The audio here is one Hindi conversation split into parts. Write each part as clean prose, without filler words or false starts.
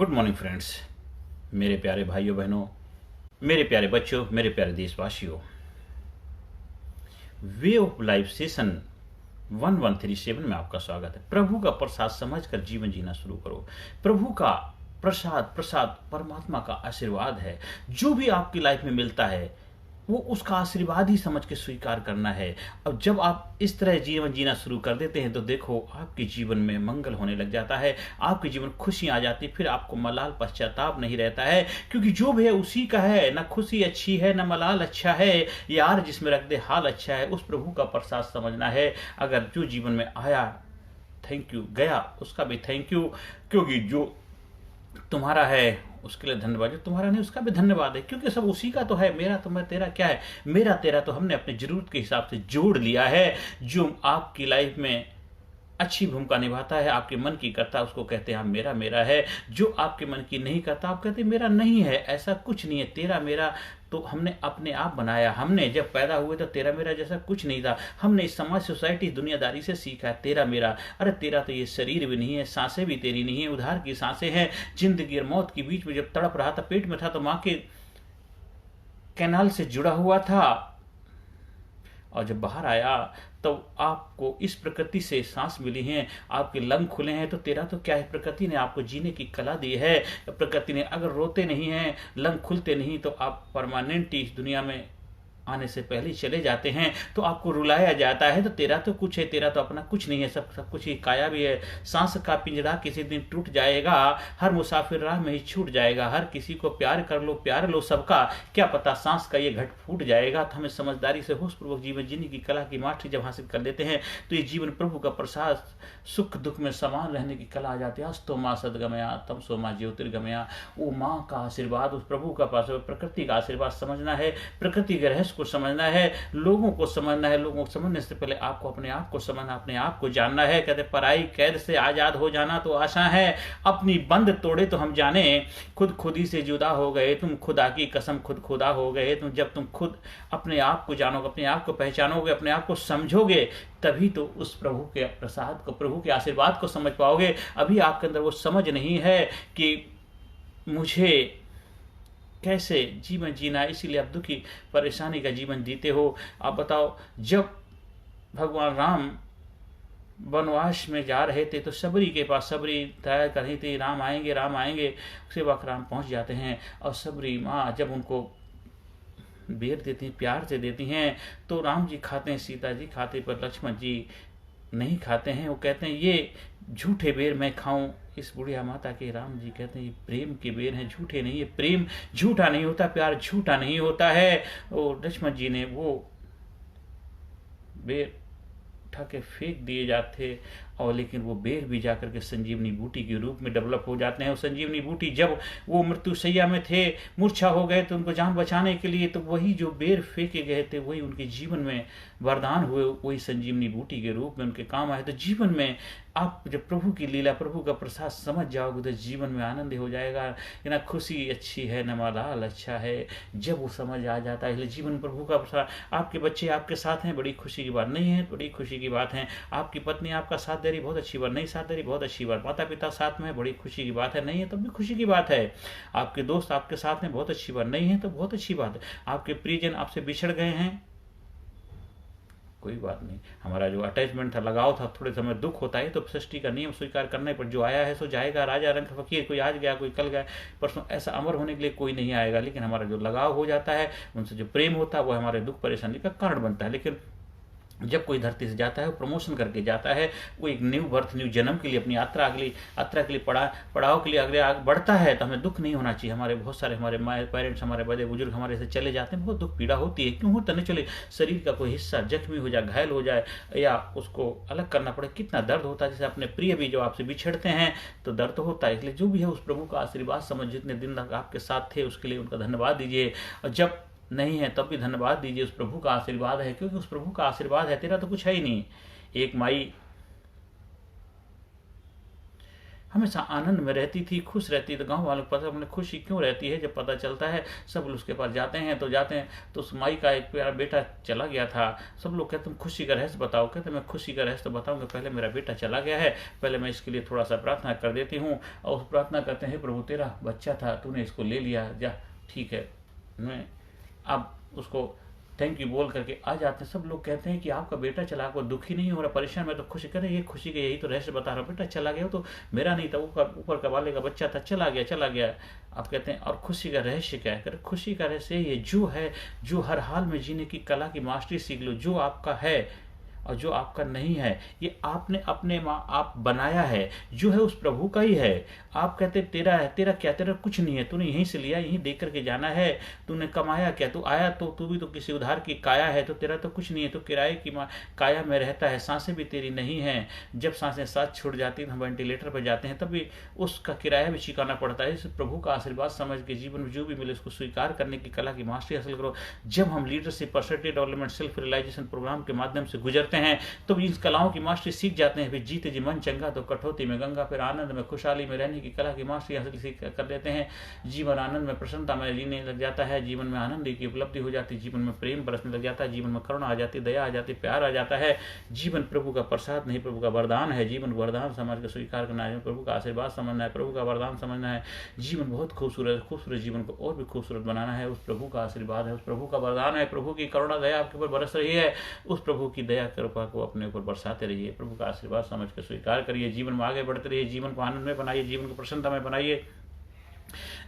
गुड मॉर्निंग फ्रेंड्स, मेरे प्यारे भाइयों बहनों, मेरे प्यारे बच्चों, मेरे प्यारे देशवासियों। वे ऑफ लाइफ सेशन 1137 में आपका स्वागत है। प्रभु का प्रसाद समझकर जीवन जीना शुरू करो। प्रभु का प्रसाद परमात्मा का आशीर्वाद है। जो भी आपकी लाइफ में मिलता है वो उसका आशीर्वाद ही समझ के स्वीकार करना है। अब जब आप इस तरह जीवन जीना शुरू कर देते हैं तो देखो आपके जीवन में मंगल होने लग जाता है, आपके जीवन खुशियां आ जाती, फिर आपको मलाल पश्चाताप नहीं रहता है, क्योंकि जो भी है उसी का है। ना खुशी अच्छी है ना मलाल अच्छा है, यार जिसमें रख दे हाल अच्छा है। उस प्रभु का प्रसाद समझना है। अगर जो जीवन में आया थैंक यू, गया उसका भी थैंक यू, क्योंकि जो तुम्हारा है उसके लिए धन्यवाद, जो तुम्हारा नहीं उसका भी धन्यवाद है, क्योंकि सब उसी का तो है। मेरा तो मैं तेरा क्या है, मेरा तेरा तो हमने अपनी जरूरत के हिसाब से जोड़ लिया है। जो आपकी लाइफ में अच्छी भूमिका निभाता है, आपके मन की करता है, उसको कहते हैं आप मेरा मेरा है। जो आपके मन की नहीं करता आप कहते मेरा नहीं है। ऐसा कुछ नहीं है, तेरा मेरा तो हमने अपने आप बनाया। हमने जब पैदा हुए तो तेरा मेरा जैसा कुछ नहीं था। हमने इस समाज सोसाइटी दुनियादारी से सीखा है तेरा मेरा। अरे तेरा तो ये शरीर भी नहीं है, सांसें भी तेरी नहीं है, उधार की सांसें हैं। जिंदगी और मौत के बीच में जब तड़प रहा था, पेट में था तो माँ के कैनाल से जुड़ा हुआ था, और जब बाहर आया तो आपको इस प्रकृति से सांस मिली है, आपके लंग खुले हैं। तो तेरा तो क्या है, प्रकृति ने आपको जीने की कला दी है। प्रकृति ने अगर रोते नहीं हैं, लंग खुलते नहीं, तो आप परमानेंट इस दुनिया में आने से पहले ही चले जाते हैं। तो आपको रुलाया जाता है तो तेरा तो कुछ है, तेरा तो अपना कुछ नहीं है। सब कुछ ही काया भी है। सांस का पिंजरा किसी दिन टूट जाएगा, हर मुसाफिर राह में ही छूट जाएगा। हर किसी को प्यार कर लो, प्यार लो सबका, क्या पता सांस का ये घट फूट जाएगा। तो हमें समझदारी से होशपूर्वक जीवन जीने की कला की मास्टरी जब हासिल कर लेते हैं तो ये जीवन प्रभु का प्रसाद, सुख दुख में समान रहने की कला आ जाती है। अस्तो माँ सदगमया तमसो माँ ज्योतिर्गमया। वो माँ का आशीर्वाद, उस प्रभु का पास, प्रकृति का आशीर्वाद समझना है, प्रकृति के रहस्य को समझना है, लोगों को समझना है। लोगों को समझने से पहले आपको अपने आप को समझना, अपने आप को जानना है। कहते पराई कैद से आजाद हो जाना तो आशा है, अपनी बंद तोड़े तो हम जाने। खुद खुदी से जुदा हो गए तुम, खुदा की कसम खुद खुदा हो गए तुम। जब तुम खुद अपने आप को जानोगे, अपने आप को पहचानोगे, अपने आप को समझोगे, तभी तो उस प्रभु के प्रसाद को, प्रभु के आशीर्वाद को समझ पाओगे। अभी आपके अंदर वो समझ नहीं है कि मुझे कैसे जीवन जीना है, इसीलिए आप दुखी परेशानी का जीवन जीते हो। आप बताओ, जब भगवान राम वनवास में जा रहे थे तो सबरी के पास, सबरी तैयार कर रही थी राम आएंगे राम आएंगे। उसी वक्त राम पहुंच जाते हैं और सबरी माँ जब उनको बेर देती हैं, प्यार से देती हैं, तो राम जी खाते हैं, सीता जी खाते, पर लक्ष्मण जी नहीं खाते हैं। वो कहते हैं ये झूठे बेर मैं खाऊं। इस बुढ़िया माता के राम जी कहते हैं ये प्रेम के बेर हैं, झूठे नहीं है। प्रेम झूठा नहीं होता, प्यार झूठा नहीं होता है। और लक्ष्मण जी ने वो बेर उठा के फेंक दिए जाते, और लेकिन वो बेर भी जाकर के संजीवनी बूटी के रूप में डेवलप हो जाते हैं। और संजीवनी बूटी जब वो मृत्यु शैया में थे, मूर्छा हो गए, तो उनको जान बचाने के लिए तो वही जो बेर फेंके गए थे वही उनके जीवन में वरदान हुए, वही संजीवनी बूटी के रूप में उनके काम आए। तो जीवन में आप जब प्रभु की लीला, प्रभु का प्रसाद समझ जाओगे तो जीवन में आनंद हो जाएगा। ना खुशी अच्छी है ना मलाल अच्छा है, जब वो समझ आ जाता है। इसलिए जीवन प्रभु का प्रसाद। आपके बच्चे आपके साथ हैं, बड़ी खुशी की बात नहीं है, बड़ी खुशी की बात है। आपकी पत्नी आपका साथ दे रही, बहुत अच्छी बात। नहीं साथ दे रही, बहुत अच्छी बात। माता पिता साथ में है, बड़ी खुशी की बात है। नहीं है तब भी खुशी की बात है। आपके दोस्त आपके साथ में, बहुत अच्छी बात। नहीं है तो बहुत अच्छी बात है। आपके प्रियजन आपसे बिछड़ गए हैं, कोई बात नहीं। हमारा जो अटैचमेंट था, लगाव था, थोड़े समय दुख होता है, तो सृष्टि का नियम स्वीकार करने पर जो आया है सो जाएगा। राजा रंग फकीर, कोई आज गया कोई कल गया, परसों ऐसा अमर होने के लिए कोई नहीं आएगा। लेकिन हमारा जो लगाव हो जाता है, उनसे जो प्रेम होता है, वो हमारे दुख परेशानी का कारण बनता है। लेकिन जब कोई धरती से जाता है वो प्रमोशन करके जाता है, वो एक न्यू बर्थ, न्यू जन्म के लिए, अपनी यात्रा अगली यात्रा के लिए, पड़ाव के लिए अगले आगे बढ़ता है। तो हमें दुख नहीं होना चाहिए। हमारे बहुत सारे हमारे पेरेंट्स, हमारे बड़े बुजुर्ग हमारे से चले जाते हैं, बहुत दुख पीड़ा होती है। क्यों होता नहीं, चले शरीर का कोई हिस्सा जख्मी हो जाए, घायल हो जाए, या उसको अलग करना पड़े, कितना दर्द होता है। जैसे अपने प्रिय भी जो आपसे बिछड़ते हैं तो दर्द होता है। इसलिए जो भी है उस प्रभु का आशीर्वाद समझ, जितने दिन तक आपके साथ थे उसके लिए उनका धन्यवाद दीजिए। और जब नहीं है तब भी धन्यवाद दीजिए। उस प्रभु का आशीर्वाद है, क्योंकि उस प्रभु का आशीर्वाद है, तेरा तो कुछ है ही नहीं। एक माई हमेशा आनंद में रहती थी, खुश रहती। तो गांव वालों को पता हमने खुशी क्यों रहती है, जब पता चलता है सब लोग उसके पास जाते हैं तो उस माई का एक प्यारा बेटा चला गया था। सब लोग कहते तुम खुशी का रहस्य बताओ। कहते मैं खुशी का रहस्य तो बताऊंगा, पहले मेरा बेटा चला गया है, पहले मैं इसके लिए थोड़ा सा प्रार्थना कर देती हूँ। और उस प्रार्थना करते हैं, प्रभु तेरा बच्चा था, तूने इसको ले लिया, जा ठीक है, मैं अब उसको थैंक यू बोल करके आ जाते हैं। सब लोग कहते हैं कि आपका बेटा चला गया, दुखी नहीं हो रहा, परेशान, मैं तो खुशी कर रहे, ये खुशी का यही तो रहस्य बता रहा हूँ, बेटा चला गया तो मेरा नहीं था, ऊपर का वाले का बच्चा था, चला गया। आप कहते हैं और खुशी का रहस्य क्या है? खुशी का रहस्य ये जो है, जो हर हाल में जीने की कला की मास्टरी सीख लो। जो आपका है और जो आपका नहीं है, ये आपने अपने आप बनाया है, जो है उस प्रभु का ही है। आप कहते तेरा है, तेरा क्या? तेरा कुछ नहीं है, तूने यहीं से लिया, यहीं देख करके जाना है। तूने कमाया क्या? तू आया तो तू भी तो किसी उधार की काया है, तो तेरा तो कुछ नहीं है, तो किराए की काया में रहता है। सांसें भी तेरी नहीं है, जब सांसें साथ छूट जाती हैं, हम वेंटिलेटर पर जाते हैं, तब भी उसका किराया भी चुकाना पड़ता है। इस प्रभु का आशीर्वाद समझ के जीवन में जो भी मिले उसको स्वीकार करने की कला की मास्टरी हासिल करो। जब हम leadership, personality development, self realization program के माध्यम से गुजरते हैं तो इन कलाओं की मास्टरी सीख जाते हैं। फिर जीते जी मन चंगा तो कठौती में गंगा, फिर आनंद में खुशहाली में रहने की कला की मास्टरी हासिल सीख कर लेते हैं। जीवन आनंद में प्रसन्नता में जीने लग जाता है, जीवन में आनंद की उपलब्धि हो जाती है, जीवन में प्रेम बरसने लग जाता है, जीवन में करुणा आ जाती है, दया आ जाती है, प्यार आ जाता है। जीवन प्रभु का प्रसाद नहीं, प्रभु का वरदान है। जीवन वरदान समझ के स्वीकार करना है, प्रभु का आशीर्वाद समझना है, प्रभु का वरदान समझना है। जीवन बहुत खूबसूरत जीवन को और भी खूबसूरत बनाना है। उस प्रभु का आशीर्वाद है, उस प्रभु का वरदान है, प्रभु की करुणा दया आपके ऊपर बरस रही है। उस प्रभु की दया कृपा को अपने ऊपर बरसाते रहिए, प्रभु का आशीर्वाद समझ के स्वीकार करिए, जीवन में आगे बढ़ते रहिए, जीवन को आनंद में बनाइए, जीवन को प्रसन्नता में बनाइए।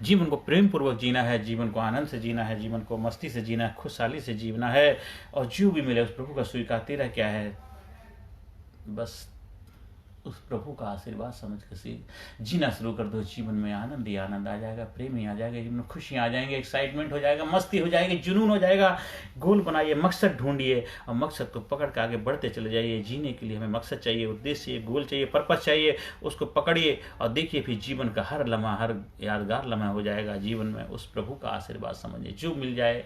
जीवन को प्रेम पूर्वक जीना है, जीवन को आनंद से जीना है, जीवन को मस्ती से जीना है, खुशहाली से जीना है। और जो भी मिले उस प्रभु का स्वीकार, तेरा क्या है, बस उस प्रभु का आशीर्वाद समझ के जीना शुरू कर दो। जीवन में आनंद ही आनंद आ जाएगा, प्रेम ही आ जाएगा, जीवन में खुशियाँ आ जाएंगे, एक्साइटमेंट हो जाएगा, मस्ती हो जाएगी, जुनून हो जाएगा। गोल बनाइए, मकसद ढूंढिए और मकसद को पकड़ के आगे बढ़ते चले जाइए। जीने के लिए हमें मकसद चाहिए, उद्देश्य चाहिए, गोल चाहिए, पर्पस चाहिए, उसको पकड़िए और देखिए फिर जीवन का हर लम्हा, हर यादगार लम्हा हो जाएगा। जीवन में उस प्रभु का आशीर्वाद समझिए, जो मिल जाए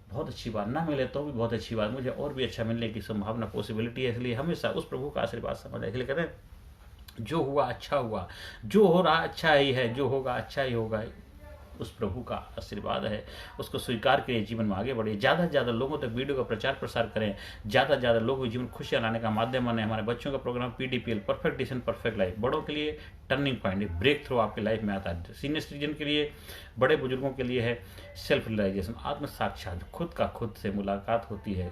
बहुत अच्छी बात, ना मिले तो भी बहुत अच्छी बात, मुझे और भी अच्छा मिलने की संभावना, पॉसिबिलिटी है। इसलिए हमेशा उस प्रभु का आशीर्वाद समझना। इसलिए कहते हैं जो हुआ अच्छा हुआ, जो हो रहा अच्छा ही है, जो होगा अच्छा ही होगा। उस प्रभु का आशीर्वाद है, उसको स्वीकार करिए, जीवन में आगे बढ़िए। ज़्यादा से ज़्यादा लोगों तक वीडियो का प्रचार प्रसार करें, ज़्यादा से ज़्यादा लोगों जीवन खुशियाँ लाने का माध्यम बने। हमारे बच्चों का program PDPL, perfect decision perfect life, बड़ों के लिए टर्निंग पॉइंट, ब्रेक थ्रू आपकी लाइफ में आता है। सीनियर सिटीजन के लिए, बड़े बुजुर्गों के लिए है सेल्फ रियलाइजेशन, आत्म साक्षात, खुद का खुद से मुलाकात होती है।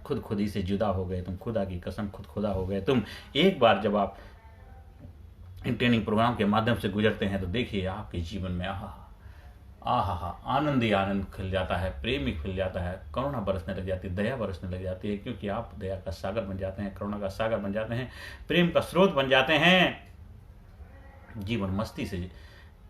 खुद ही से जुदा हो गए तुम, खुदा की कसम खुदा हो गए तुम। एक बार जब आप इन ट्रेनिंग प्रोग्राम के माध्यम से गुजरते हैं तो देखिए आपके जीवन में आनंद ही आनंद खिल जाता है, प्रेम ही खिल जाता है, करुणा बरसने लग जाती है, दया बरसने लग जाती है, क्योंकि आप दया का सागर बन जाते हैं, करुणा का सागर बन जाते हैं, प्रेम का स्रोत बन जाते हैं। जीवन मस्ती से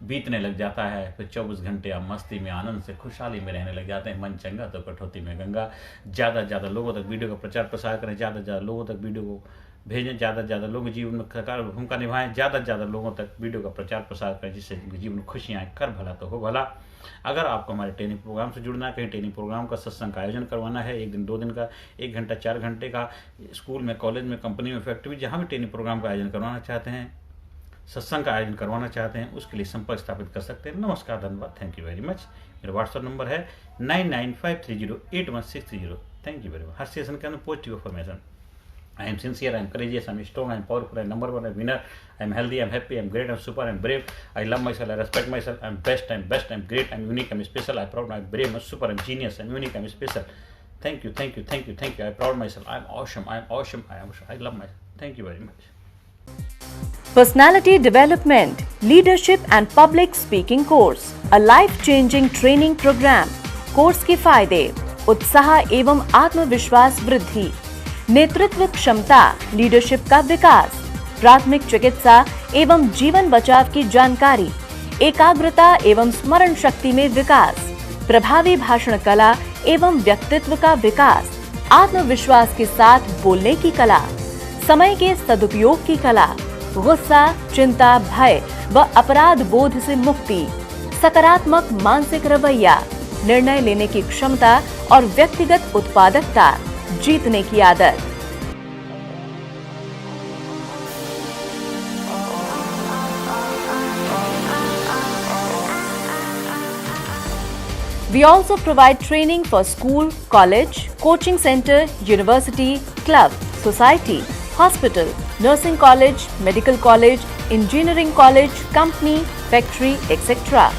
बीतने लग जाता है, फिर 24 घंटे आप मस्ती में, आनंद से, खुशहाली में रहने लग जाते हैं। मन चंगा तो कठौती में गंगा। ज़्यादा से ज़्यादा लोगों तक वीडियो का प्रचार प्रसार करें, ज़्यादा से ज़्यादा लोगों तक वीडियो को भेजें, ज़्यादा से ज़्यादा लोग जीवन में सरकार भूमिका निभाएं, ज़्यादा से ज़्यादा लोगों तक वीडियो का प्रचार प्रसार करें, जिससे जीवन में खुशियाँ आए। कर भला तो हो भला। अगर आपको हमारे ट्रेनिंग प्रोग्राम से जुड़ना है, कहीं ट्रेनिंग प्रोग्राम का सत्संग का आयोजन करवाना है, 1 दिन 2 दिन का, 1 घंटा 4 घंटे का, स्कूल में, कॉलेज में, कंपनी में, फैक्ट्री में, जहाँ भी ट्रेनिंग प्रोग्राम का आयोजन करवाना चाहते हैं, सत्संग का आयोजन करवाना चाहते हैं, उसके लिए संपर्क स्थापित कर सकते हैं। नमस्कार, धन्यवाद, थैंक यू वेरी मच। मेरा व्हाट्सएप नंबर है 9953081630। Thank you very much. Her session के अंदर positive information. I am sincere, I am courageous, I am strong, I am powerful, I am number one, I am winner, I am healthy, I am happy, I am great, I am super, I am brave, I love myself, I respect myself, I am best, I am best, I am great, I am unique, I am special, I am proud, I am brave, I am super, I am genius, I am unique, I am special. Thank you, thank you, thank you, thank you. I am proud myself, I am awesome, I am awesome, I am awesome. I love myself. Thank you very much. Personality Development, Leadership and Public Speaking Course, a life-changing training program. Course के फायदे: उत्साह एवं आत्मविश्वास वृद्धि, नेतृत्व क्षमता, लीडरशिप का विकास, प्राथमिक चिकित्सा एवं जीवन बचाव की जानकारी, एकाग्रता एवं स्मरण शक्ति में विकास, प्रभावी भाषण कला एवं व्यक्तित्व का विकास, आत्मविश्वास के साथ बोलने की कला, समय के सदुपयोग की कला, गुस्सा, चिंता, भय व अपराध बोध से मुक्ति, सकारात्मक मानसिक रवैया, निर्णय लेने की क्षमता और व्यक्तिगत उत्पादकता, जीतने की आदत। We also provide training for school, college, coaching center, university, club, society, hospital, nursing college, medical college, engineering college, company, factory, etc.